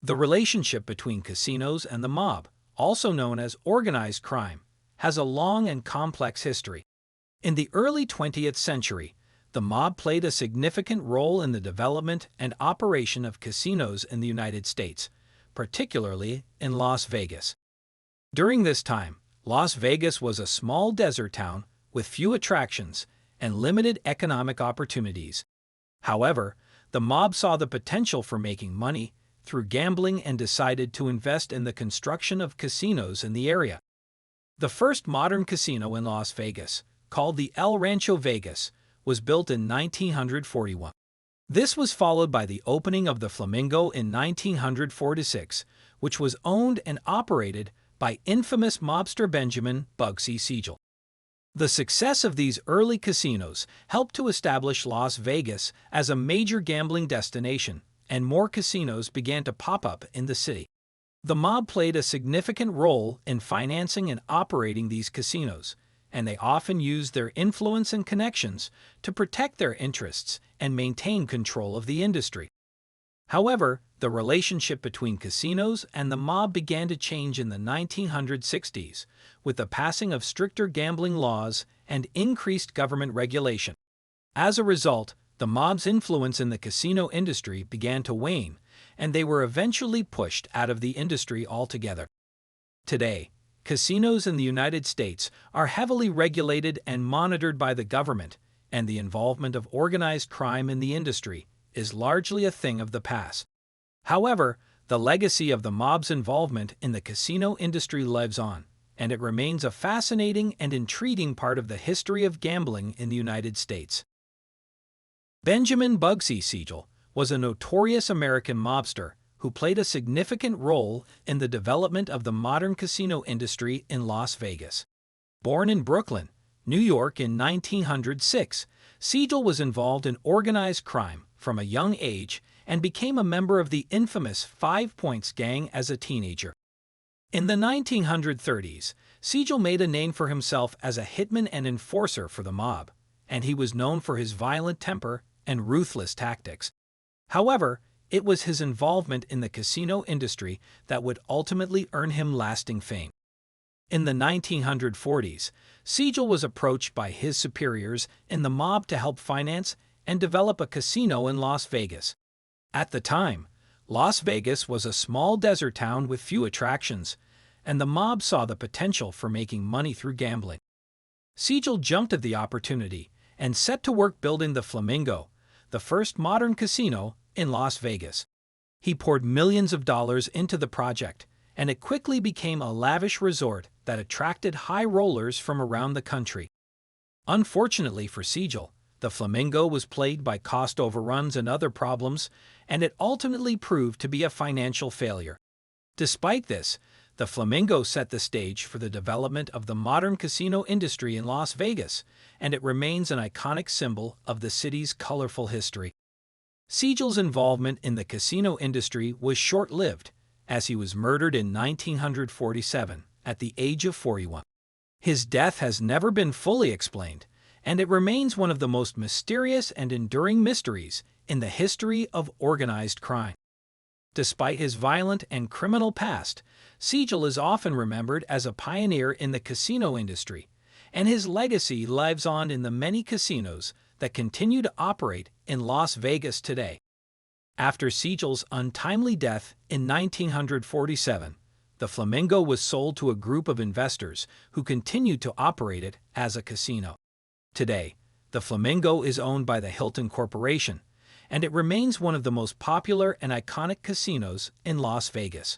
The relationship between casinos and the mob, also known as organized crime, has a long and complex history. In the early 20th century, the mob played a significant role in the development and operation of casinos in the United States, particularly in Las Vegas. During this time, Las Vegas was a small desert town with few attractions and limited economic opportunities. However, the mob saw the potential for making money through gambling and decided to invest in the construction of casinos in the area. The first modern casino in Las Vegas, called the El Rancho Vegas, was built in 1941. This was followed by the opening of the Flamingo in 1946, which was owned and operated by infamous mobster Benjamin Bugsy Siegel. The success of these early casinos helped to establish Las Vegas as a major gambling destination, and more casinos began to pop up in the city. The mob played a significant role in financing and operating these casinos, and they often used their influence and connections to protect their interests and maintain control of the industry. However, the relationship between casinos and the mob began to change in the 1960s with the passing of stricter gambling laws and increased government regulation. As a result, the mob's influence in the casino industry began to wane, and they were eventually pushed out of the industry altogether. Today, casinos in the United States are heavily regulated and monitored by the government, and the involvement of organized crime in the industry is largely a thing of the past. However, the legacy of the mob's involvement in the casino industry lives on, and it remains a fascinating and intriguing part of the history of gambling in the United States. Benjamin Bugsy Siegel was a notorious American mobster who played a significant role in the development of the modern casino industry in Las Vegas. Born in Brooklyn, New York in 1906, Siegel was involved in organized crime from a young age and became a member of the infamous 5 Points Gang as a teenager. In the 1930s, Siegel made a name for himself as a hitman and enforcer for the mob, and he was known for his violent temper and ruthless tactics. However, it was his involvement in the casino industry that would ultimately earn him lasting fame. In the 1940s, Siegel was approached by his superiors in the mob to help finance and develop a casino in Las Vegas. At the time, Las Vegas was a small desert town with few attractions, and the mob saw the potential for making money through gambling. Siegel jumped at the opportunity and set to work building the Flamingo, the first modern casino in Las Vegas. He poured millions of dollars into the project, and it quickly became a lavish resort that attracted high rollers from around the country. Unfortunately for Siegel, the Flamingo was plagued by cost overruns and other problems, and it ultimately proved to be a financial failure. Despite this, the Flamingo set the stage for the development of the modern casino industry in Las Vegas, and it remains an iconic symbol of the city's colorful history. Siegel's involvement in the casino industry was short-lived, as he was murdered in 1947 at the age of 41. His death has never been fully explained, and it remains one of the most mysterious and enduring mysteries in the history of organized crime. Despite his violent and criminal past, Siegel is often remembered as a pioneer in the casino industry, and his legacy lives on in the many casinos that continue to operate in Las Vegas today. After Siegel's untimely death in 1947, the Flamingo was sold to a group of investors who continued to operate it as a casino. Today, the Flamingo is owned by the Hilton Corporation, and it remains one of the most popular and iconic casinos in Las Vegas.